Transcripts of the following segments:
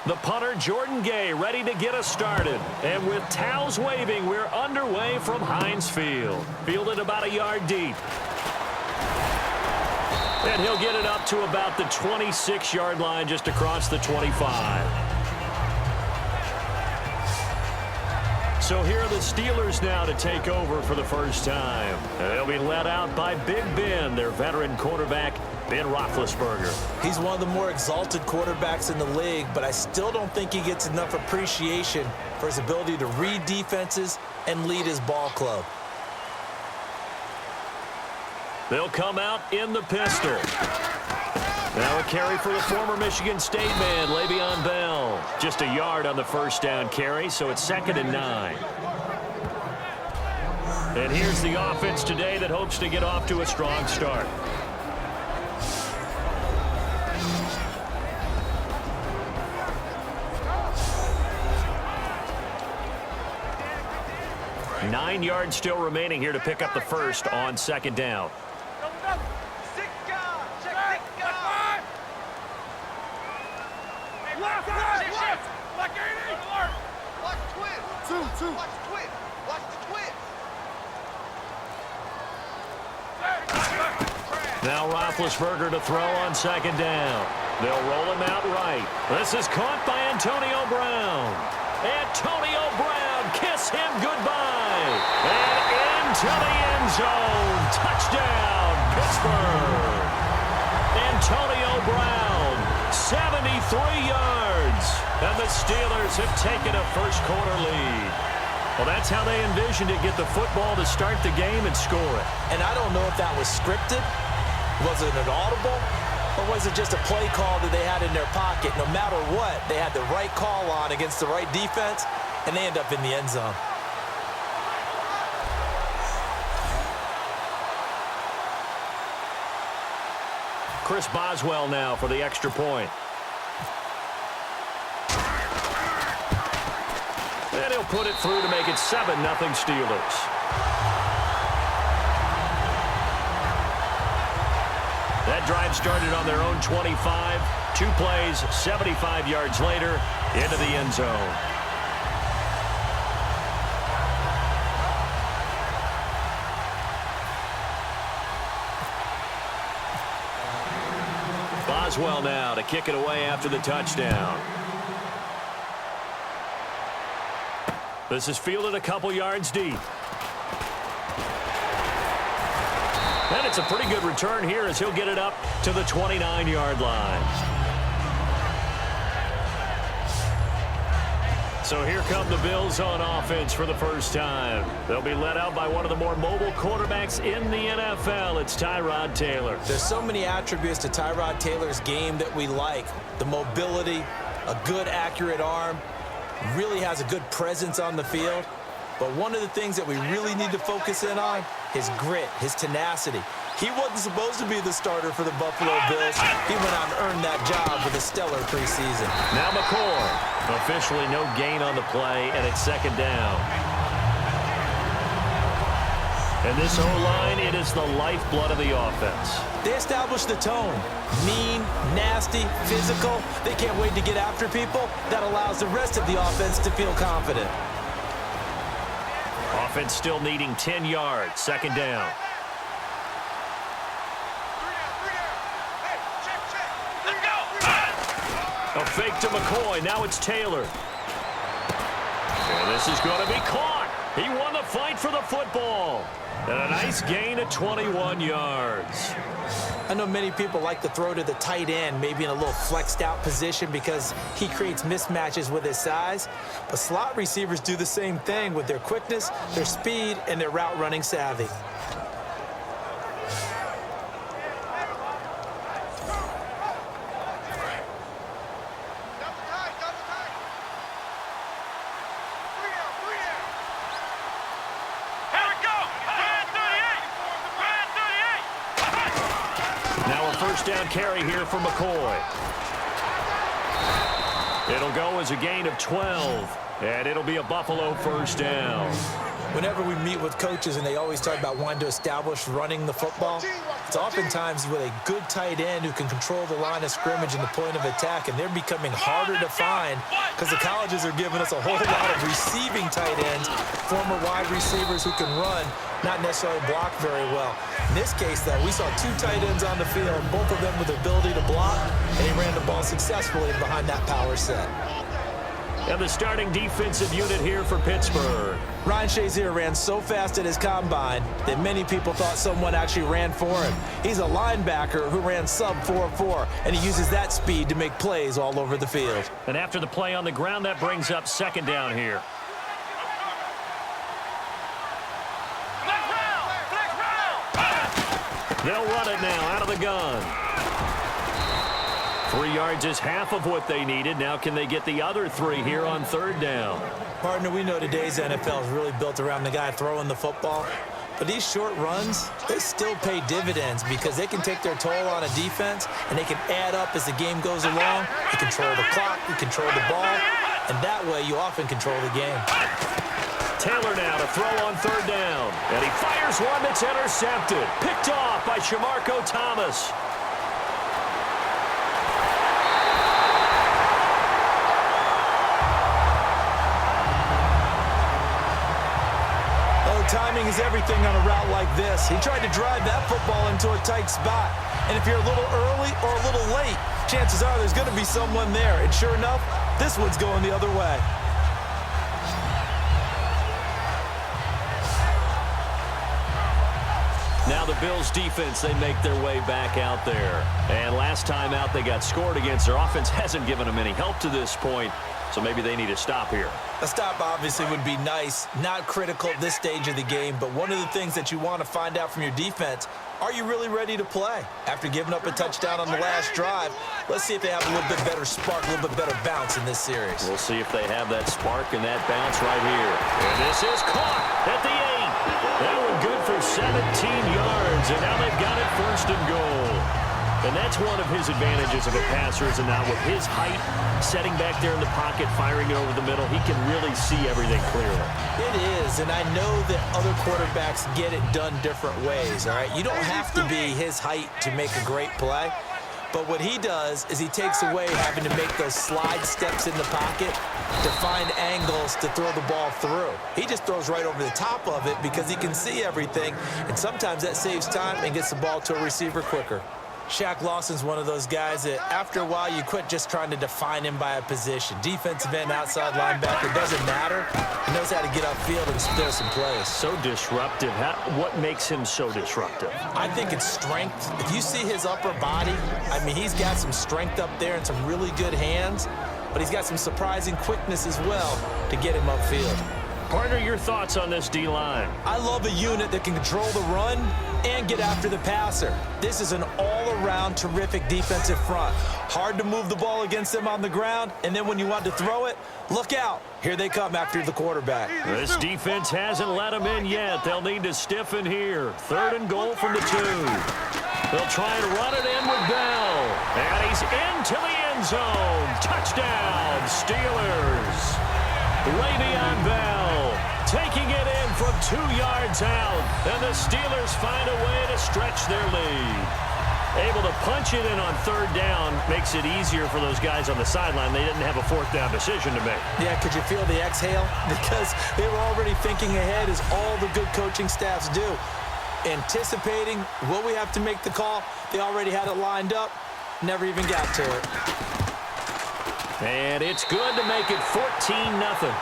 The punter, Jordan Gay, ready to get us started. And with towels waving, we're underway from Heinz Field. Fielded about a yard deep. And he'll get it up to about the 26-yard line, just across the 25. So here are the Steelers now to take over for the first time. They'll be led out by Big Ben, their veteran quarterback, Ben Roethlisberger. He's one of the more exalted quarterbacks in the league, but I still don't think he gets enough appreciation for his ability to read defenses and lead his ball club. They'll come out in the pistol. Now a carry for the former Michigan State man, Le'Veon Bell. Just a yard on the first down carry, so it's 2nd and 9. And here's the offense today that hopes to get off to a strong start. Nine yards still remaining here to pick up the first on 2nd down. Now Roethlisberger to throw on 2nd down. They'll roll him out right. This is caught by Antonio Brown. Antonio Brown, kiss him goodbye. And into the end zone. Touchdown, Pittsburgh. Antonio Brown, 73 yards. And the Steelers have taken a first-quarter lead. Well, that's how they envisioned it, get the football to start the game and score it. And I don't know if that was scripted. Was it an audible? Or was it just a play call that they had in their pocket? No matter what, they had the right call on against the right defense, and they end up in the end zone. Chris Boswell now for the extra point. And he'll put it through to make it 7-0 Steelers. That drive started on their own 25. 2 plays, 75 yards later, into the end zone. Boswell now to kick it away after the touchdown. This is fielded a couple yards deep. And it's a pretty good return here as he'll get it up to the 29-yard line. So here come the Bills on offense for the first time. They'll be led out by one of the more mobile quarterbacks in the NFL. It's Tyrod Taylor. There's so many attributes to Tyrod Taylor's game that we like. The mobility, a good, accurate arm, really has a good presence on the field. But one of the things that we really need to focus in on, his grit, his tenacity. He wasn't supposed to be the starter for the Buffalo Bills. He went out and earned that job with a stellar preseason. Now McCoy. Officially no gain on the play, and it's 2nd down. And this O-line, it is the lifeblood of the offense. They established the tone. Mean, nasty, physical. They can't wait to get after people. That allows the rest of the offense to feel confident. Offense still needing 10 yards. 2nd down. A fake to McCoy. Now it's Taylor. And this is going to be caught. He won the fight for the football. And a nice gain of 21 yards. I know many people like to throw to the tight end, maybe in a little flexed out position because he creates mismatches with his size. But slot receivers do the same thing with their quickness, their speed, and their route running savvy. Down carry here for McCoy. It'll go as a gain of 12, and it'll be a Buffalo first down. Whenever we meet with coaches and they always talk about wanting to establish running the football, It's oftentimes with a good tight end who can control the line of scrimmage and the point of attack, and they're becoming harder to find because the colleges are giving us a whole lot of receiving tight ends, former wide receivers who can run, not necessarily block very well. In this case, though, we saw two tight ends on the field, both of them with the ability to block, and he ran the ball successfully behind that power set. And the starting defensive unit here for Pittsburgh. Ryan Shazier ran so fast at his combine that many people thought someone actually ran for him. He's a linebacker who ran sub 4.4, and he uses that speed to make plays all over the field. And after the play on the ground, that brings up second down here. They'll run it now out of the gun. 3 yards is half of what they needed. Now can they get the other 3 here on third down? Partner, we know today's NFL is really built around the guy throwing the football. But these short runs, they still pay dividends because they can take their toll on a defense and they can add up as the game goes along. You control the clock, you control the ball, and that way you often control the game. Taylor now to throw on third down. And he fires one that's intercepted. Picked off by Shamarko Thomas. Timing is everything on a route like this. He tried to drive that football into a tight spot. And if you're a little early or a little late, chances are there's going to be someone there. And sure enough, this one's going the other way. Now the Bills defense, they make their way back out there. And last time out they got scored against. Their offense hasn't given them any help to this point. So maybe they need a stop here. A stop obviously would be nice, not critical at this stage of the game, but one of the things that you want to find out from your defense, are you really ready to play? After giving up a touchdown on the last drive, let's see if they have a little bit better spark, a little bit better bounce in this series. We'll see if they have that spark and that bounce right here. And this is caught at the 8. That one good for 17 yards, and now they've got it first and goal. And that's one of his advantages of a passer, is now with his height, setting back there in the pocket, firing it over the middle, he can really see everything clearly. It is, and I know that other quarterbacks get it done different ways, all right? You don't have to be his height to make a great play, but what he does is he takes away having to make those slide steps in the pocket to find angles to throw the ball through. He just throws right over the top of it because he can see everything, and sometimes that saves time and gets the ball to a receiver quicker. Shaq Lawson's one of those guys that after a while you quit just trying to define him by a position. Defensive end, outside linebacker, doesn't matter. He knows how to get upfield and steal some plays. So disruptive. What makes him so disruptive? I think it's strength. If you see his upper body, I mean, he's got some strength up there and some really good hands, but he's got some surprising quickness as well to get him upfield. Partner, your thoughts on this D-line? I love a unit that can control the run and get after the passer. This is an all-around terrific defensive front. Hard to move the ball against them on the ground, and then when you want to throw it, look out. Here they come after the quarterback. This defense hasn't let them in yet. They'll need to stiffen here. Third and goal from the 2. They'll try and run it in with Bell. And he's into the end zone. Touchdown, Steelers. Le'Veon Bell taking it in from 2 yards out. And the Steelers find a way to stretch their lead. Able to punch it in on third down makes it easier for those guys on the sideline. They didn't have a fourth down decision to make. Yeah, could you feel the exhale? Because they were already thinking ahead, as all the good coaching staffs do. Anticipating, will we have to make the call? They already had it lined up. Never even got to it. And it's good to make it 14-0.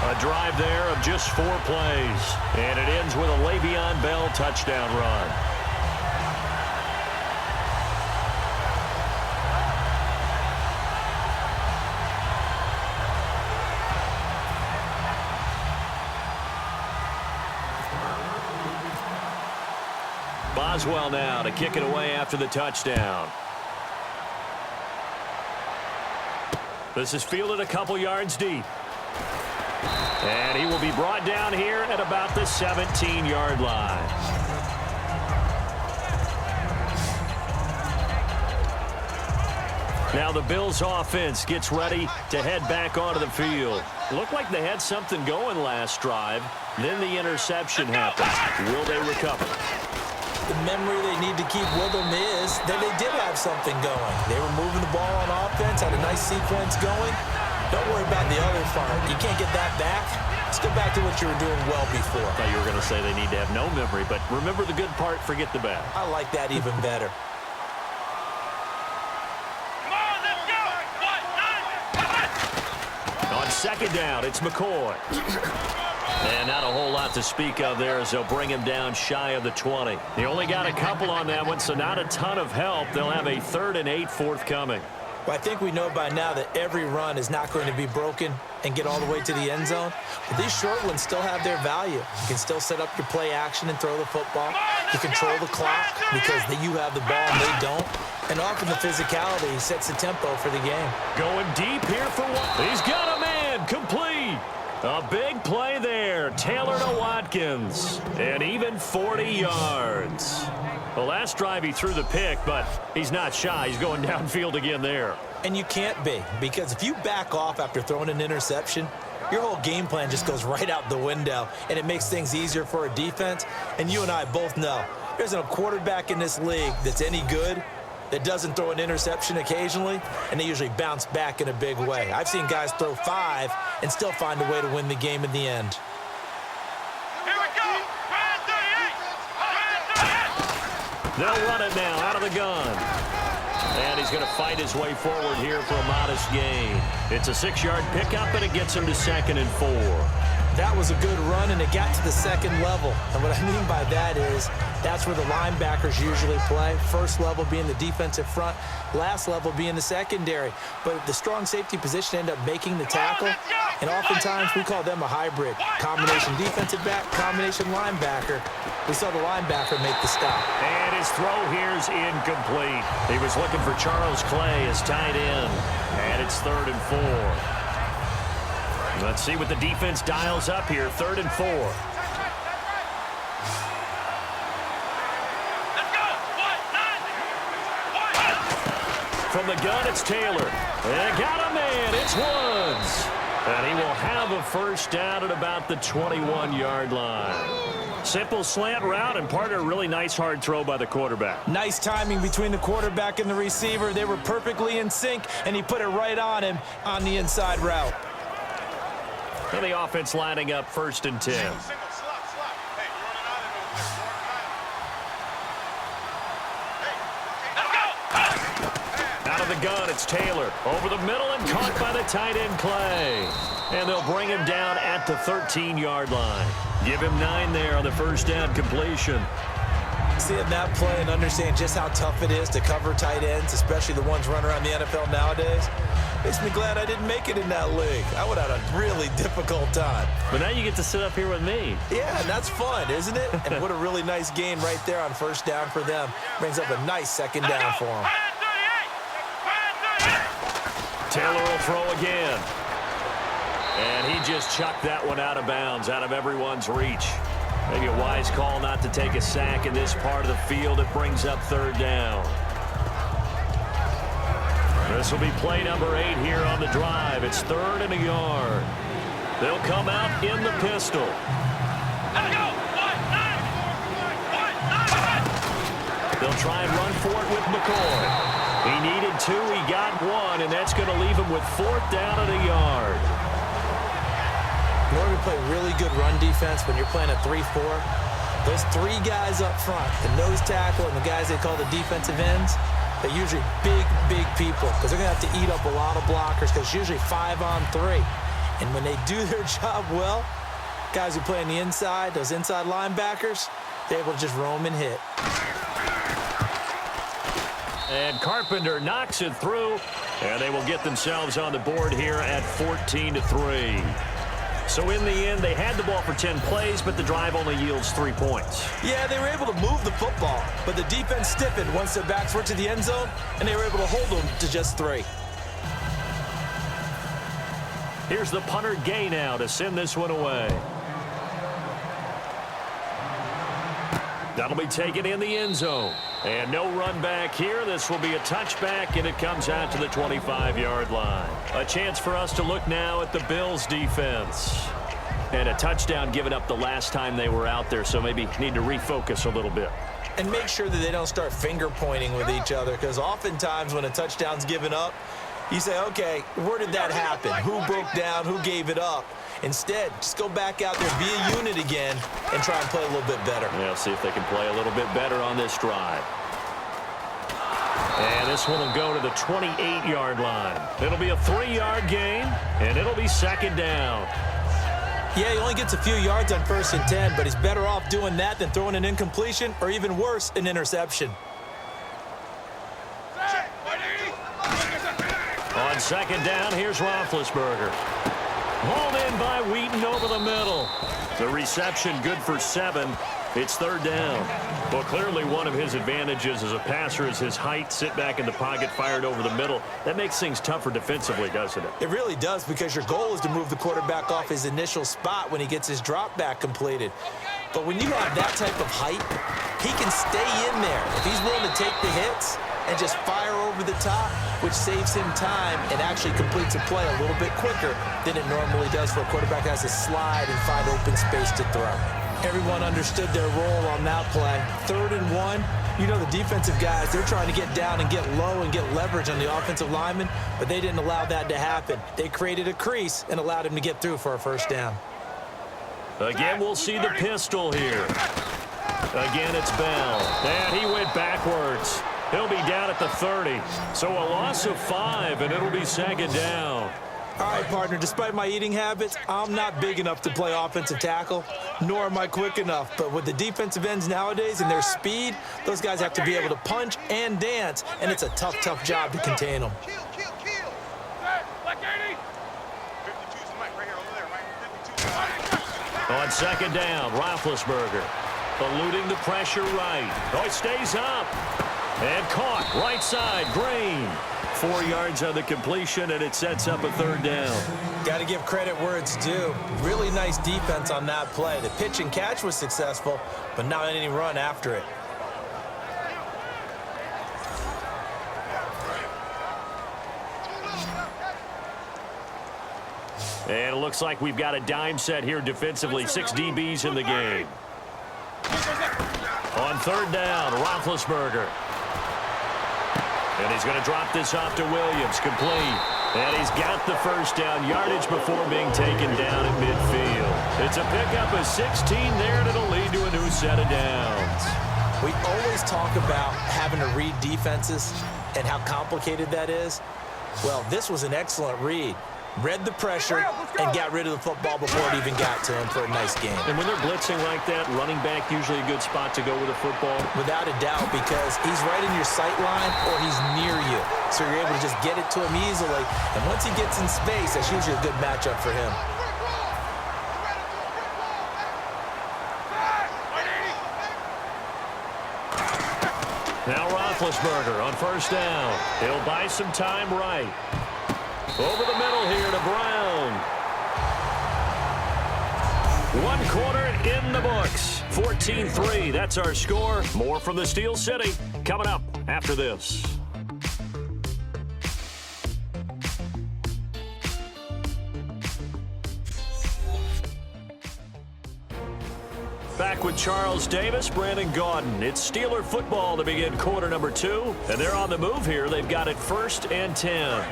A drive there of just 4 plays. And it ends with a Le'Veon Bell touchdown run. Boswell now to kick it away after the touchdown. This is fielded a couple yards deep. And he will be brought down here at about the 17-yard line. Now the Bills offense gets ready to head back onto the field. Looked like they had something going last drive. Then the interception happens. Will they recover? The memory they need to keep with them is that they did have something going. They were moving the ball on offense, had a nice sequence going. Don't worry about the other part. You can't get that back. Let's go back to what you were doing well before. I thought you were going to say they need to have no memory, but remember the good part, forget the bad. I like that even better. On second down, it's McCoy. And not a whole lot to speak of there as they'll bring him down shy of the 20. He only got a couple on that one, so not a ton of help. They'll have a 3rd and 8 forthcoming. Well, I think we know by now that every run is not going to be broken and get all the way to the end zone. But these short ones still have their value. You can still set up your play action and throw the football. You control the clock because you have the ball and they don't. And often the physicality sets the tempo for the game. Going deep here for one. He's got a man. Complete. A big play there. Taylor to Watkins. And even 40 yards. The last drive he threw the pick, but he's not shy. He's going downfield again there. And you can't be, because if you back off after throwing an interception, your whole game plan just goes right out the window, and it makes things easier for a defense. And you and I both know there's no quarterback in this league that's any good that doesn't throw an interception occasionally, and they usually bounce back in a big way. I've seen guys throw 5 and still find a way to win the game in the end. They'll run it now out of the gun. And he's going to fight his way forward here for a modest gain. It's a 6-yard pickup, and it gets him to 2nd and 4. That was a good run, and it got to the second level. And what I mean by that is that's where the linebackers usually play. First level being the defensive front, last level being the secondary. But the strong safety position ended up making the tackle, and oftentimes we call them a hybrid. Combination defensive back, combination linebacker. We saw the linebacker make the stop. And his throw here's incomplete. He was looking for Charles Clay as tight end. And it's 3rd and 4. Let's see what the defense dials up here. 3rd and 4. From the gun, it's Taylor. They got a man. It's Woods. And he will have a first down at about the 21-yard line. Simple slant route, and part of a really nice hard throw by the quarterback. Nice timing between the quarterback and the receiver. They were perfectly in sync, and he put it right on him on the inside route. And the offense lining up 1st and 10. Out of the gun, it's Taylor. Over the middle and caught by the tight end, Clay. And they'll bring him down at the 13-yard line. Give him 9 there on the first down completion. Seeing that play and understanding just how tough it is to cover tight ends, especially the ones running around the NFL nowadays, makes me glad I didn't make it in that league. I would have had a really difficult time. But now you get to sit up here with me. Yeah, and that's fun, isn't it? And what a really nice gain right there on first down for them. Brings up a nice second down for them. Taylor will throw again. And he just chucked that one out of bounds, out of everyone's reach. Maybe a wise call not to take a sack in this part of the field. It brings up 3rd down. This will be play number 8 here on the drive. It's 3rd and a yard. They'll come out in the pistol. They'll try and run for it with McCoy. He needed 2, he got 1, and that's going to leave him with 4th down and a yard. In order to play really good run defense when you're playing a 3-4, those 3 guys up front, the nose tackle and the guys they call the defensive ends, they're usually big people because they're going to have to eat up a lot of blockers because it's usually 5 on 3. And when they do their job well, guys who play on the inside, those inside linebackers, they're able to just roam and hit. And Carpenter knocks it through, and they will get themselves on the board here at 14-3. So in the end, they had the ball for 10 plays, but the drive only yields 3 points. Yeah, they were able to move the football, but the defense stiffened once their backs were to the end zone, and they were able to hold them to just 3. Here's the punter Gay now to send this one away. That'll be taken in the end zone. And no run back here. This will be a touchback, and it comes out to the 25-yard line. A chance for us to look now at the Bills' defense. And a touchdown given up the last time they were out there, so maybe need to refocus a little bit. And make sure that they don't start finger-pointing with each other, because oftentimes when a touchdown's given up, you say, okay, where did that happen? Who broke down? Who gave it up? Instead, just go back out there, be a unit again, and try and play a little bit better. Yeah, see if they can play a little bit better on this drive. And this one will go to the 28-yard line. It'll be a 3-yard gain, and it'll be second down. Yeah, he only gets a few yards on 1st and 10, but he's better off doing that than throwing an incompletion or even worse, an interception. On second down, here's Roethlisberger. Hauled in by Wheaton over the middle. The reception good for 7. It's 3rd down. Well, clearly one of his advantages as a passer is his height. Sit back in the pocket, fired over the middle. That makes things tougher defensively, doesn't it? It really does, because your goal is to move the quarterback off his initial spot when he gets his drop back completed. But when you have that type of height, he can stay in there. If he's willing to take the hits and just fire over the top, which saves him time and actually completes a play a little bit quicker than it normally does for a quarterback that has to slide and find open space to throw. Everyone understood their role on that play. 3rd and 1, you know the defensive guys, they're trying to get down and get low and get leverage on the offensive lineman, but they didn't allow that to happen. They created a crease and allowed him to get through for a 1st down. Again, we'll see the pistol here. Again, it's Bell. And he went backwards. He'll be down at the 30. So a loss of 5, and it'll be 2nd down. All right, partner, despite my eating habits, I'm not big enough to play offensive tackle, nor am I quick enough. But with the defensive ends nowadays and their speed, those guys have to be able to punch and dance, and it's a tough, tough job to contain them. On second down, Roethlisberger eluding the pressure right. Oh, it stays up. And caught right side, Green. 4 yards on the completion, and it sets up a 3rd down. Got to give credit where it's due. Really nice defense on that play. The pitch and catch was successful, but not any run after it. And it looks like we've got a dime set here defensively. 6 DBs in the game. On 3rd down, Roethlisberger. And he's going to drop this off to Williams, complete. And he's got the 1st down, yardage before being taken down at midfield. It's a pickup of 16 there, and it'll lead to a new set of downs. We always talk about having to read defenses and how complicated that is. Well, this was an excellent read. Read the pressure and got rid of the football before it even got to him for a nice game. And when they're blitzing like that, running back usually a good spot to go with a football? Without a doubt, because he's right in your sight line or he's near you. So you're able to just get it to him easily. And once he gets in space, that's usually a good matchup for him. Now Roethlisberger on 1st down. He'll buy some time right. Over the middle here to Brown. 1 quarter in the books. 14-3, that's our score. More from the Steel City coming up after this. Back with Charles Davis, Brandon Gaudin. It's Steeler football to begin quarter number 2. And they're on the move here. They've got it 1st and 10.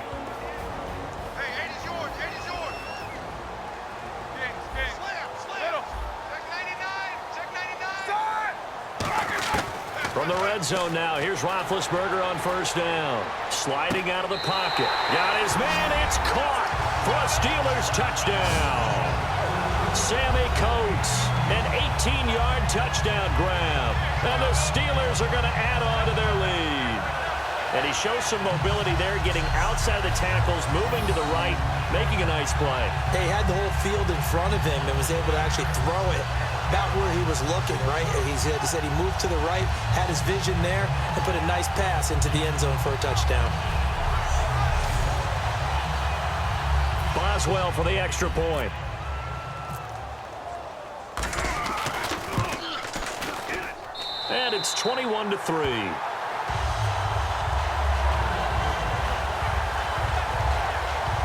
From the red zone now, here's Roethlisberger on 1st down. Sliding out of the pocket. Got his man, it's caught for a Steelers touchdown. Sammy Coates, an 18-yard touchdown grab. And the Steelers are going to add on to their lead. And he shows some mobility there, getting outside of the tackles, moving to the right, making a nice play. He had the whole field in front of him and was able to actually throw it about where he was looking, right? He said he moved to the right, had his vision there, and put a nice pass into the end zone for a touchdown. Boswell for the extra point. And it's 21-3.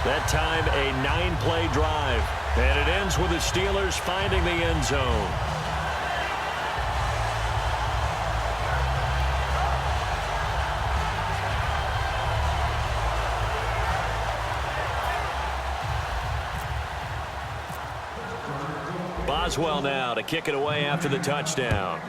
That time, a 9-play drive. And it ends with the Steelers finding the end zone. Boswell now to kick it away after the touchdown.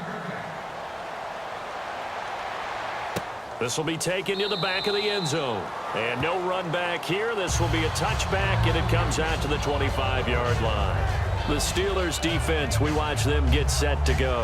This will be taken to the back of the end zone. And no run back here. This will be a touchback, and it comes out to the 25-yard line. The Steelers defense, we watch them get set to go.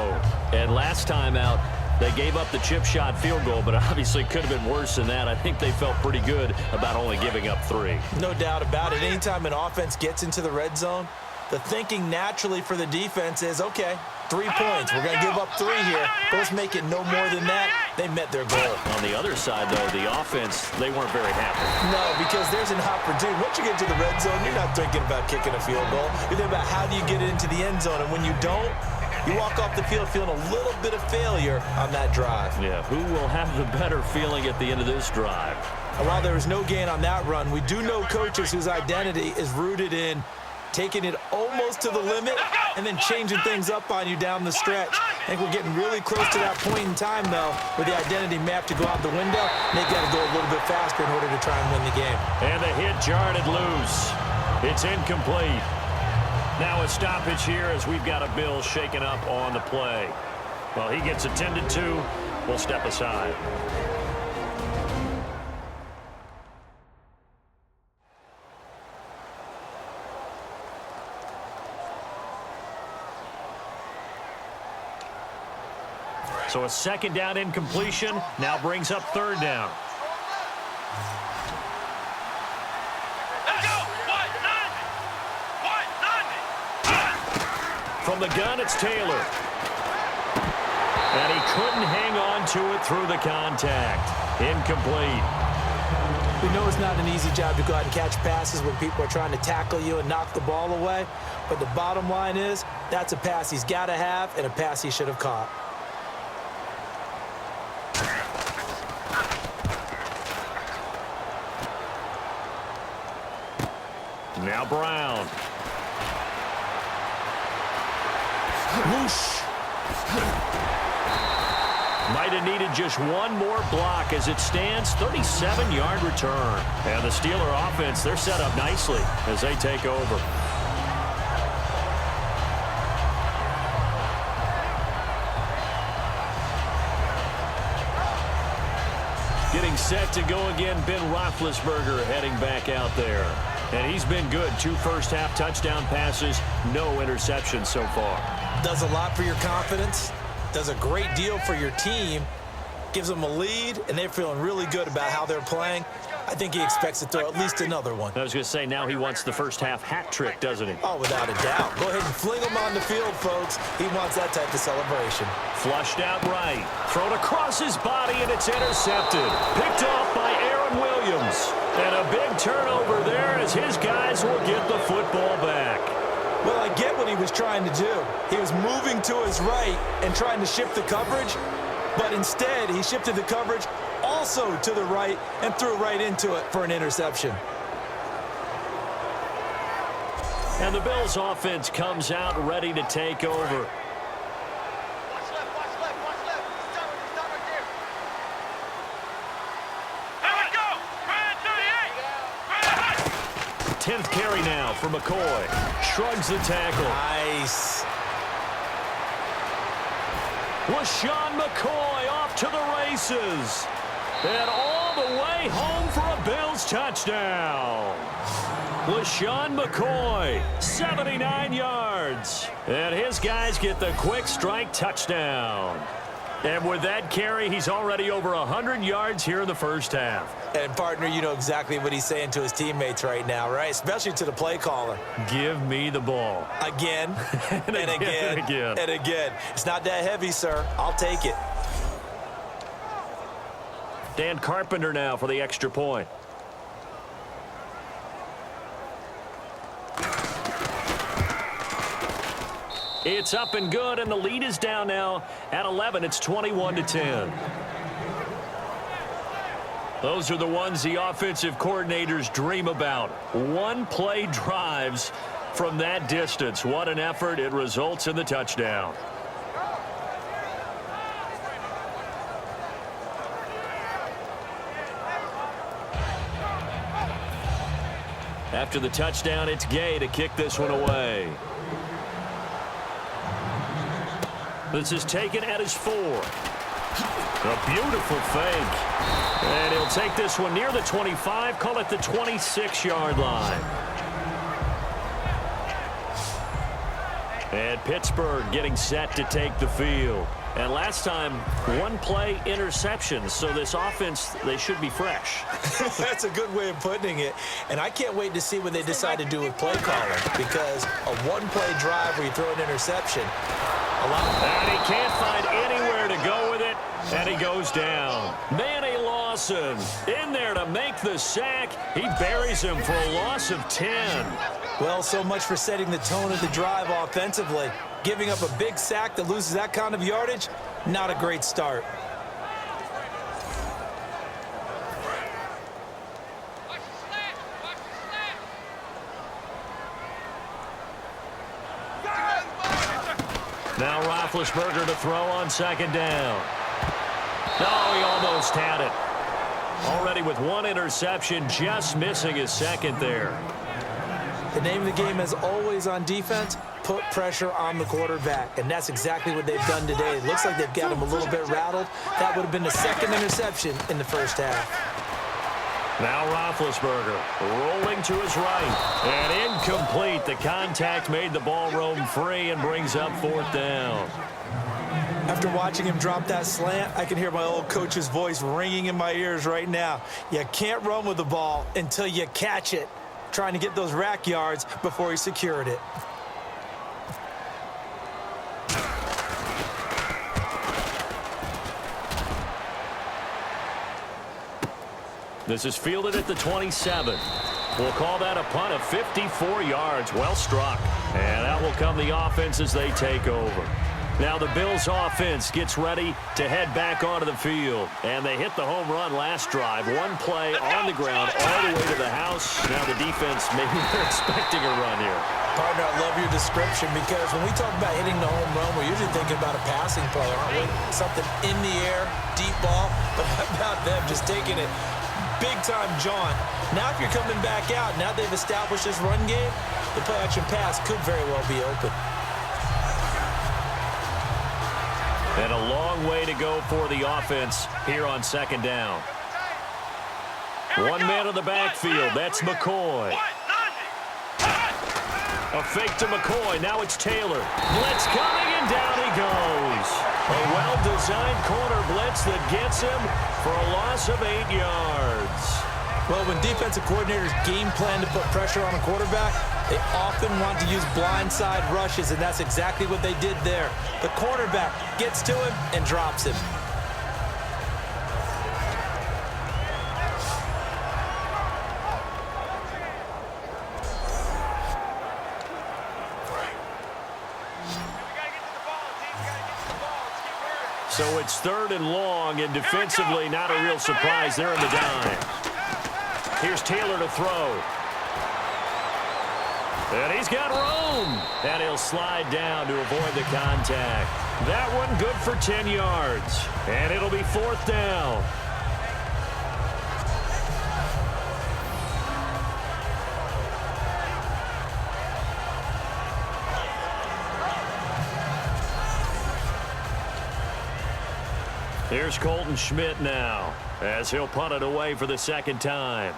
And last time out, they gave up the chip shot field goal, but obviously could have been worse than that. I think they felt pretty good about only giving up 3. No doubt about it. Anytime an offense gets into the red zone, the thinking naturally for the defense is, okay, 3 points. We're going to give up 3 here, but let's make it no more than that. They met their goal. On the other side, though, the offense, they weren't very happy. No, because there's an opportunity. Once you get to the red zone, you're not thinking about kicking a field goal. You're thinking about how do you get it into the end zone, and when you don't, you walk off the field feeling a little bit of failure on that drive. Yeah, who will have the better feeling at the end of this drive? And while there was no gain on that run, we do know coaches whose identity is rooted in taking it almost to the limit and then changing things up on you down the stretch. I think we're getting really close to that point in time, though, where the identity map to go out the window, and they got to go a little bit faster in order to try and win the game. And the hit jarred it loose. It's incomplete. Now a stoppage here as we've got a Bill shaken up on the play. Well, he gets attended to. We'll step aside. So a second down incompletion now brings up third down. From the gun, it's Taylor. And he couldn't hang on to it through the contact. Incomplete. We know it's not an easy job to go out and catch passes when people are trying to tackle you and knock the ball away. But the bottom line is, that's a pass he's got to have and a pass he should have caught. Now Brown. Whoosh. Might have needed just one more block as it stands. 37-yard return. And the Steeler offense, they're set up nicely as they take over. Getting set to go again, Ben Roethlisberger heading back out there. And he's been good. 2 first-half touchdown passes, no interceptions so far. Does a lot for your confidence, does a great deal for your team, gives them a lead, and they're feeling really good about how they're playing. I think he expects to throw at least another one. I was going to say, now he wants the first-half hat trick, doesn't he? Oh, without a doubt. Go ahead and fling him on the field, folks. He wants that type of celebration. Flushed out right. Thrown across his body, and it's intercepted. Picked off by Aaron Williams. And a big turnover there as his guys will get the football back. Well, I get what he was trying to do. He was moving to his right and trying to shift the coverage, but instead he shifted the coverage also to the right and threw right into it for an interception. And the Bills offense comes out ready to take over. 10th carry now for McCoy. Shrugs the tackle. Nice. LaShawn McCoy off to the races. And all the way home for a Bills touchdown. LaShawn McCoy, 79 yards. And his guys get the quick strike touchdown. And with that carry, he's already over 100 yards here in the first half. And, partner, you know exactly what he's saying to his teammates right now, right? Especially to the play caller. Give me the ball. Again, and again, and again. and again. It's not that heavy, sir. I'll take it. Dan Carpenter now for the extra point. It's up and good, and the lead is down now at 11. It's 21-10. Those are the ones the offensive coordinators dream about. One-play drives from that distance. What an effort. It results in the touchdown. After the touchdown, it's Gay to kick this one away. This is taken at his 4. A beautiful fake. And he'll take this one near the 25, call it the 26-yard line. And Pittsburgh getting set to take the field. And last time, one-play interception. So this offense, they should be fresh. That's a good way of putting it. And I can't wait to see what they decide to do with play calling, because a one-play drive where you throw an interception, and he can't find anywhere to go with it, and he goes down. Manny Lawson in there to make the sack. He buries him for a loss of 10. Well, so much for setting the tone of the drive offensively. Giving up a big sack that loses that kind of yardage, not a great start. Now Roethlisberger to throw on second down. No, he almost had it. Already with one interception, just missing his second there. The name of the game, as always on defense, put pressure on the quarterback. And that's exactly what they've done today. It looks like they've got him a little bit rattled. That would have been the second interception in the first half. Now Roethlisberger rolling to his right. And incomplete. The contact made the ball roam free and brings up fourth down. After watching him drop that slant, I can hear my old coach's voice ringing in my ears right now. You can't run with the ball until you catch it. Trying to get those rack yards before he secured it. This is fielded at the 27. We'll call that a punt of 54 yards. Well struck. And out will come the offense as they take over. Now the Bills offense gets ready to head back onto the field. And they hit the home run last drive. One play on the ground all the way to the house. Now the defense, maybe they're expecting a run here. Partner, I love your description, because when we talk about hitting the home run, we're usually thinking about a passing play, aren't we? Something in the air, deep ball. But how about them just taking it big-time jaunt? Now if you're coming back out, now they've established this run game, the play-action pass could very well be open. And a long way to go for the offense here on second down. One man in the backfield. That's McCoy. A fake to McCoy. Now it's Taylor. Blitz coming, and down he goes. A well-designed corner blitz that gets him for a loss of 8 yards. Well, when defensive coordinators game plan to put pressure on a quarterback, they often want to use blindside rushes, and that's exactly what they did there. The cornerback gets to him and drops him. So it's third and long, and defensively not a real surprise there in the dime. Here's Taylor to throw. And he's got room. And he'll slide down to avoid the contact. That one good for 10 yards. And it'll be fourth down. Here's Colton Schmidt now, as he'll punt it away for the second time.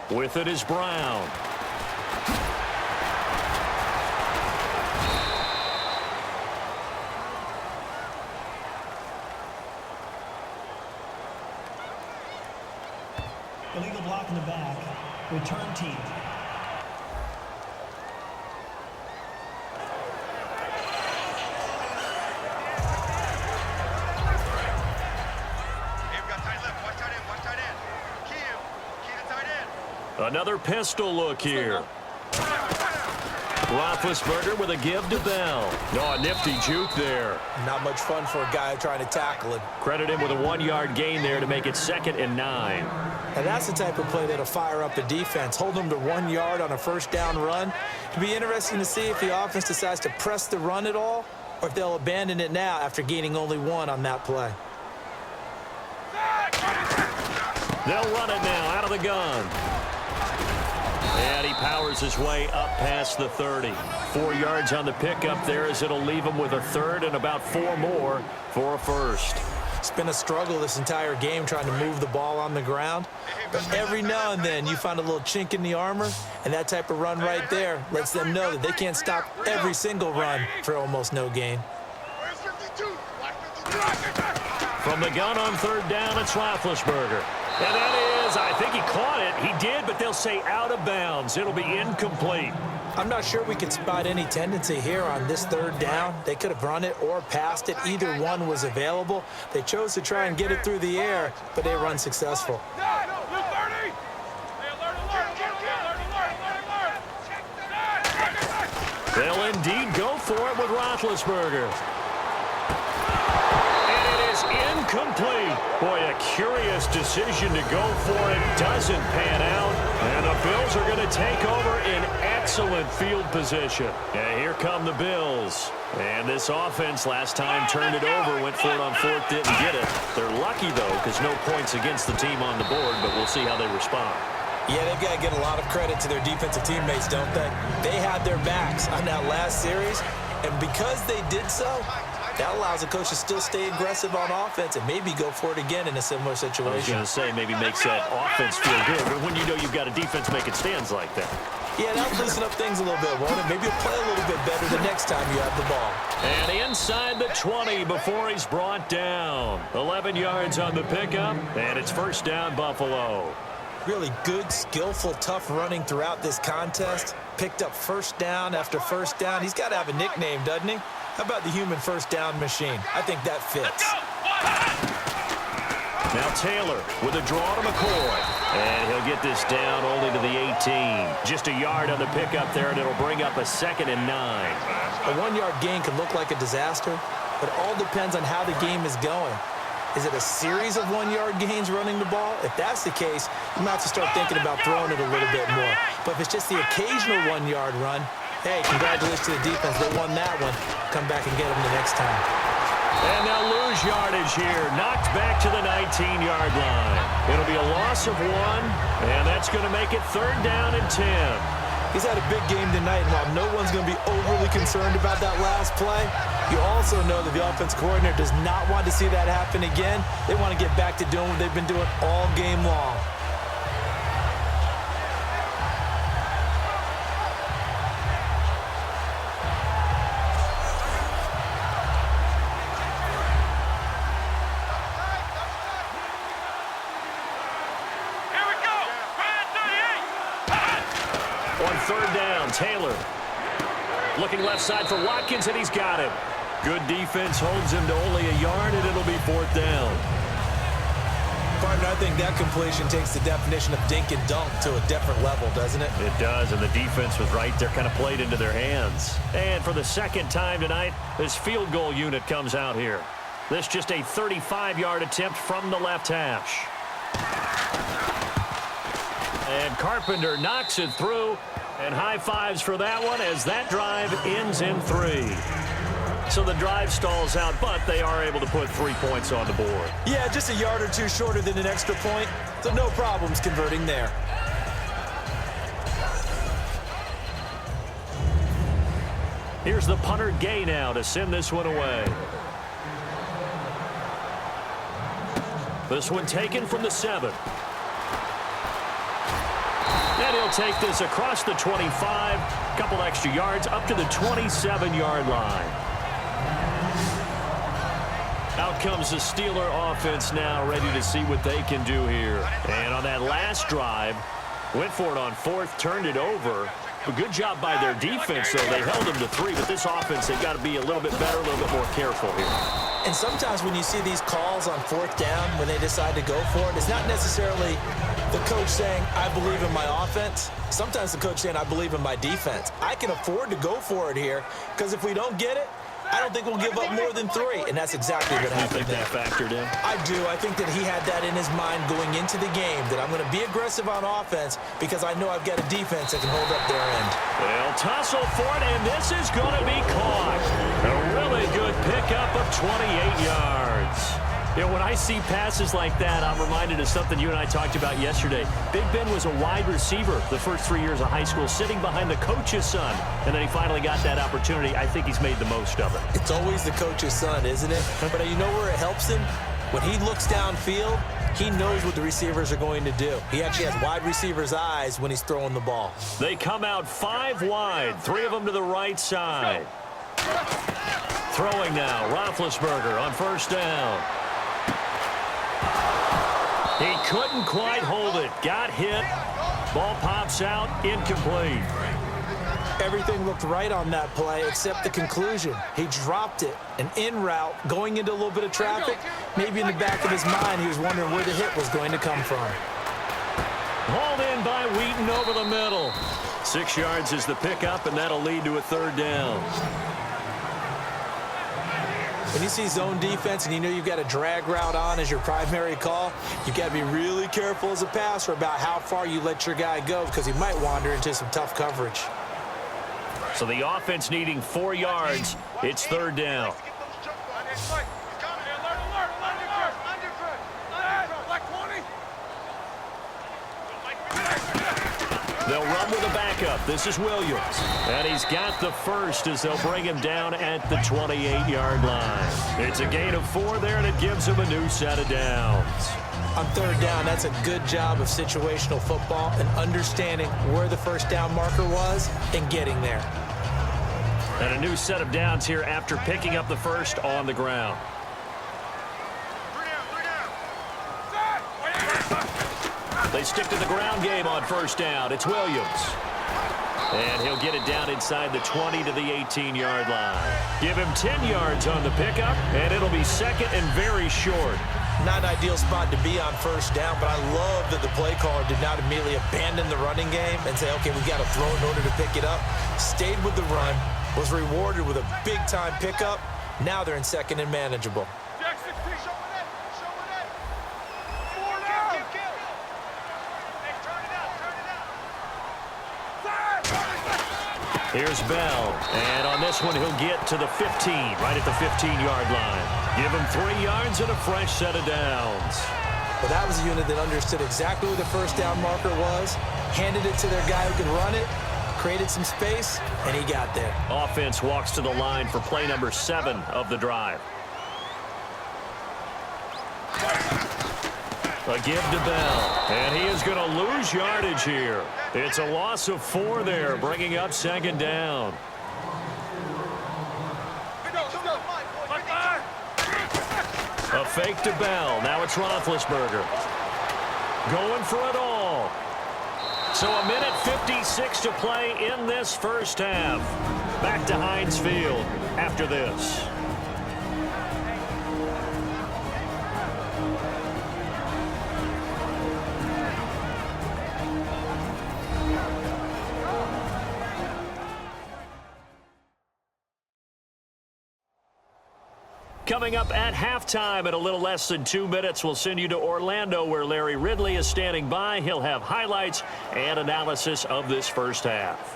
With it is Brown. Illegal block in the back. Return team. Another pistol look here. Roethlisberger with a give to Bell. Oh, a nifty juke there. Not much fun for a guy trying to tackle him. Credit him with a 1-yard gain there to make it 2nd and 9. And that's the type of play that'll fire up the defense. Hold them to 1 yard on a first down run. It'll be interesting to see if the offense decides to press the run at all or if they'll abandon it now after gaining only 1 on that play. They'll run it now out of the gun. And he powers his way up past the 30. 4 yards on the pickup there as it'll leave him with a 3rd and about 4 more for a first. It's been a struggle this entire game trying to move the ball on the ground. But every now and then you find a little chink in the armor, and that type of run right there lets them know that they can't stop every single run for almost no gain. From the gun on 3rd down, it's Roethlisberger. And that is, I think he caught it. He did, but they'll say out of bounds. It'll be incomplete. I'm not sure we could spot any tendency here on this 3rd down. They could have run it or passed it. Either one was available. They chose to try and get it through the air, but they were unsuccessful. They'll indeed go for it with Roethlisberger. Incomplete. Boy, a curious decision to go for it. Doesn't pan out. And the Bills are going to take over in excellent field position. And here come the Bills. And this offense last time turned it over, went for it on 4th, didn't get it. They're lucky, though, because no points against the team on the board, but we'll see how they respond. Yeah, they've got to get a lot of credit to their defensive teammates, don't they? They had their backs on that last series, and because they did so, that allows the coach to still stay aggressive on offense and maybe go for it again in a similar situation. I was going to say maybe makes that offense feel good, but when you know you've got a defense making stands like that. Yeah, that'll loosen up things a little bit, won't it? Maybe you'll play a little bit better the next time you have the ball. And inside the 20 before he's brought down. 11 yards on the pickup, and it's 1st down Buffalo. Really good, skillful, tough running throughout this contest. Picked up 1st down after 1st down. He's got to have a nickname, doesn't he? How about the human 1st down machine? I think that fits. Now Taylor with a draw to McCoy. And he'll get this down only to the 18. Just a yard on the pickup there, and it'll bring up a 2nd and 9. A 1-yard gain can look like a disaster, but it all depends on how the game is going. Is it a series of 1-yard gains running the ball? If that's the case, you might have to start thinking about throwing it a little bit more. But if it's just the occasional 1-yard run, hey, congratulations to the defense. They won that one. Come back and get them the next time. And they'll lose yardage here. Knocked back to the 19-yard line. It'll be a loss of 1, and that's going to make it 3rd down and 10. He's had a big game tonight, and while no one's going to be overly concerned about that last play, you also know that the offense coordinator does not want to see that happen again. They want to get back to doing what they've been doing all game long. On 3rd down, Taylor looking left side for Watkins, and he's got him. Good defense holds him to only a yard, and it'll be 4th down. Partner, I think that completion takes the definition of dink and dunk to a different level, doesn't it? It does, and the defense was right there, kind of played into their hands. And for the 2nd time tonight, this field goal unit comes out here. This just a 35-yard attempt from the left hash. And Carpenter knocks it through, and high fives for that one as that drive ends in 3. So the drive stalls out, but they are able to put 3 points on the board. Yeah, just a yard or two shorter than an extra point, so no problems converting there. Here's the punter Gay now to send this one away. This one taken from the 7. And he'll take this across the 25, couple extra yards up to the 27-yard line. Out comes the Steeler offense now, ready to see what they can do here. And on that last drive, went for it on 4th, turned it over. A good job by their defense, though. They held them to 3, but this offense, they've got to be a little bit better, a little bit more careful here. And sometimes when you see these calls on 4th down, when they decide to go for it, it's not necessarily the coach saying, I believe in my offense. Sometimes the coach saying, I believe in my defense. I can afford to go for it here because if we don't get it, I don't think we'll give up more than 3, and that's exactly what happened. You think that factored in? I do. I think that he had that in his mind going into the game, that I'm going to be aggressive on offense because I know I've got a defense that can hold up their end. They'll tussle for it, and this is going to be caught. A really good pickup of 28 yards. You know, when I see passes like that, I'm reminded of something you and I talked about yesterday. Big Ben was a wide receiver the first 3 years of high school, sitting behind the coach's son, and then he finally got that opportunity. I think he's made the most of it. It's always the coach's son, isn't it? But you know where it helps him? When he looks downfield, he knows what the receivers are going to do. He actually has wide receivers' eyes when he's throwing the ball. They come out 5 wide, 3 of them to the right side. Throwing now, Roethlisberger on first down. He couldn't quite hold it. Got hit. Ball pops out. Incomplete. Everything looked right on that play except the conclusion. He dropped it. An in route, going into a little bit of traffic. Maybe in the back of his mind, he was wondering where the hit was going to come from. Hauled in by Wheaton over the middle. 6 yards is the pickup, and that'll lead to a third down. When you see zone defense and you know you've got a drag route on as your primary call, you've got to be really careful as a passer about how far you let your guy go because he might wander into some tough coverage. So the offense needing 4 yards. It's third down. They'll run with a backup. This is Williams. And he's got the first as they'll bring him down at the 28-yard line. It's a gain of 4 there, and it gives him a new set of downs. On third down, that's a good job of situational football and understanding where the first down marker was and getting there. And a new set of downs here after picking up the first on the ground. They stick to the ground game on first down. It's Williams. And he'll get it down inside the 20 to the 18-yard line. Give him 10 yards on the pickup, and it'll be second and very short. Not an ideal spot to be on first down, but I love that the play caller did not immediately abandon the running game and say, okay, we've got to throw in order to pick it up. Stayed with the run, was rewarded with a big-time pickup. Now they're in second and manageable. Here's Bell, and on this one he'll get to the 15, right at the 15-yard line. Give him 3 yards and a fresh set of downs. Well, that was a unit that understood exactly where the first down marker was, handed it to their guy who could run it, created some space, and he got there. Offense walks to the line for play number 7 of the drive. A give to Bell, and he is going to lose yardage here. It's a loss of 4 there, bringing up second down. A fake to Bell. Now it's Roethlisberger. Going for it all. So a minute 56 to play in this first half. Back to Heinz Field after this. Coming up at halftime in a little less than 2 minutes, we'll send you to Orlando where Larry Ridley is standing by. He'll have highlights and analysis of this first half.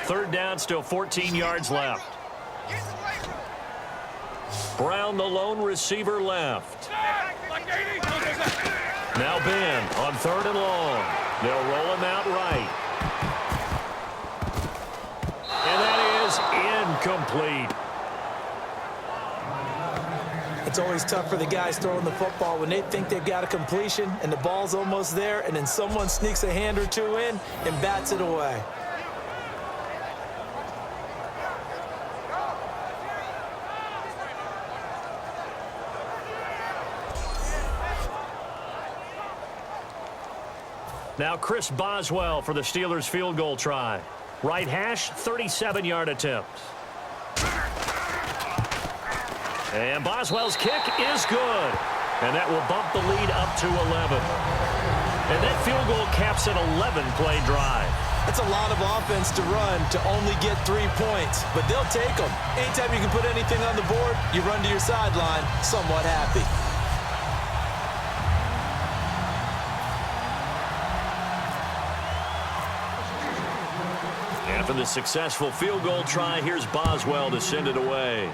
Third down, still 14 yards left. Brown, the lone receiver, left. Now Ben on third and long. They'll roll him out right. And that is incomplete. It's always tough for the guys throwing the football when they think they've got a completion and the ball's almost there, and then someone sneaks a hand or two in and bats it away. Now Chris Boswell for the Steelers field goal try. Right hash, 37-yard attempt. And Boswell's kick is good. And that will bump the lead up to 11. And that field goal caps an 11-play drive. That's a lot of offense to run to only get 3 points, but they'll take them. Anytime you can put anything on the board, you run to your sideline somewhat happy. After the successful field goal try, here's Boswell to send it away.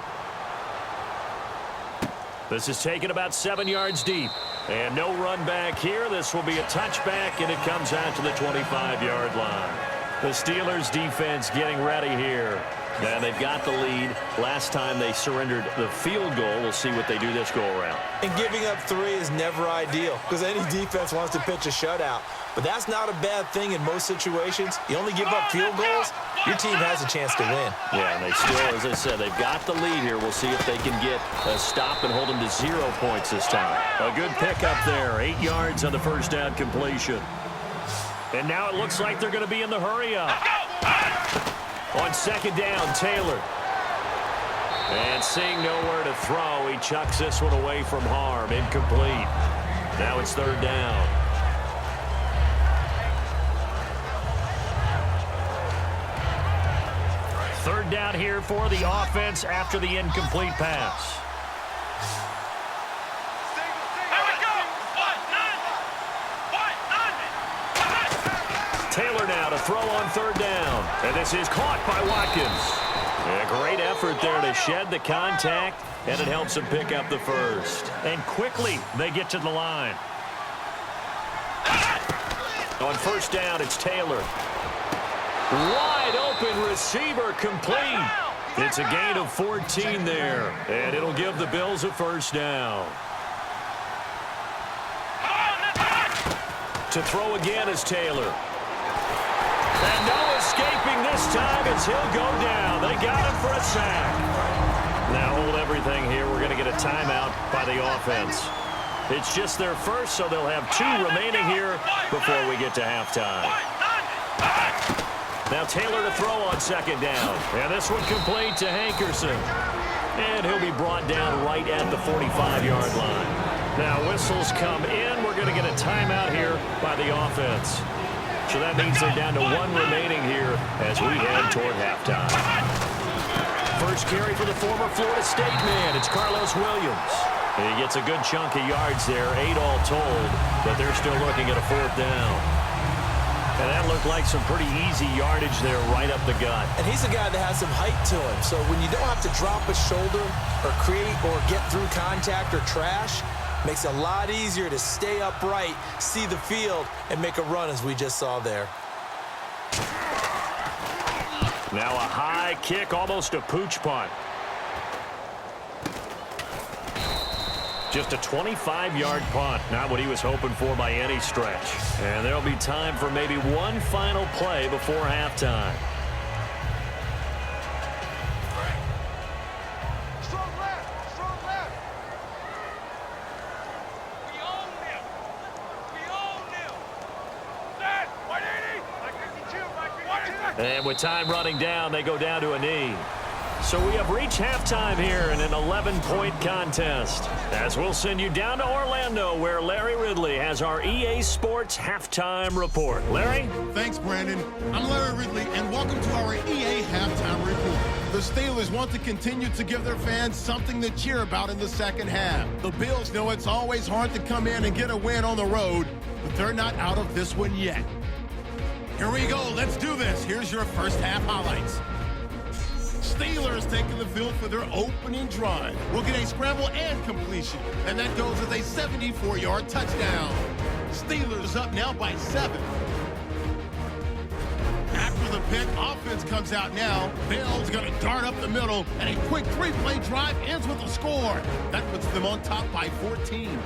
This is taken about 7 yards deep. And no run back here. This will be a touchback, and it comes out to the 25-yard line. The Steelers defense getting ready here. And they've got the lead. Last time they surrendered the field goal. We'll see what they do this go-around. And giving up 3 is never ideal because any defense wants to pitch a shutout. But that's not a bad thing in most situations. You only give up field goals, your team has a chance to win. Yeah, and they still, as I said, they've got the lead here. We'll see if they can get a stop and hold them to 0 points this time. A good pickup there. 8 yards on the first down completion. And now it looks like they're going to be in the hurry-up. On second down, Taylor. And seeing nowhere to throw, he chucks this one away from harm. Incomplete. Now it's third down. Third down here for the offense after the incomplete pass. Taylor now to throw on third down. And this is caught by Watkins. A great effort there to shed the contact, and it helps him pick up the first. And quickly they get to the line. On first down, it's Taylor. Wide open receiver complete. It's a gain of 14 there, and it'll give the Bills a first down. To throw again is Taylor. And no escaping this time as he'll go down. They got him for a sack. Now hold everything here. We're going to get a timeout by the offense. It's just their first, so they'll have 2 remaining here before we get to halftime. Now Taylor to throw on second down. And this one complete to Hankerson. And he'll be brought down right at the 45-yard line. Now whistles come in. We're going to get a timeout here by the offense. So that means they're down to 1 remaining here as we head toward halftime. First carry for the former Florida State man. It's Carlos Williams. And he gets a good chunk of yards there, 8 all told, but they're still looking at a fourth down. And that looked like some pretty easy yardage there right up the gut. And he's a guy that has some height to him. So when you don't have to drop a shoulder or create or get through contact or trash, makes it a lot easier to stay upright, see the field, and make a run as we just saw there. Now a high kick, almost a pooch punt. Just a 25-yard punt, not what he was hoping for by any stretch. And there'll be time for maybe one final play before halftime. Strong left, strong left. We own them. We own them. Set, 180. 152. And with time running down, they go down to a knee. So we have reached halftime here in an 11-point contest. As we'll send you down to Orlando, where Larry Ridley has our EA Sports Halftime Report. Larry? Thanks, Brandon. I'm Larry Ridley, and welcome to our EA Halftime Report. The Steelers want to continue to give their fans something to cheer about in the second half. The Bills know it's always hard to come in and get a win on the road, but they're not out of this one yet. Here we go. Let's do this. Here's your first half highlights. Steelers taking the field for their opening drive. We'll get a scramble and completion, and that goes as a 74-yard touchdown. Steelers up now by 7. After the pick, offense comes out now. Bell's going to dart up the middle, and a quick 3-play drive ends with a score. That puts them on top by 14.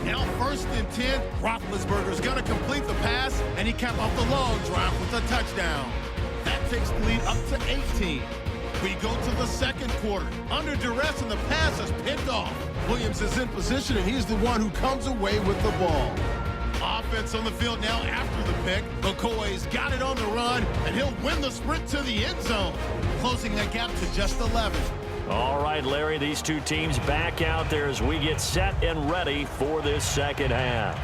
Now 1st and 10, Roethlisberger's going to complete the pass, and he capped off the long drive with a touchdown. That takes the lead up to 18. We go to the second quarter. Under duress, and the pass is picked off. Williams is in position, and he's the one who comes away with the ball. Offense on the field now after the pick. McCoy's got it on the run, and he'll win the sprint to the end zone, closing that gap to just 11. All right, Larry, these two teams back out there as we get set and ready for this second half.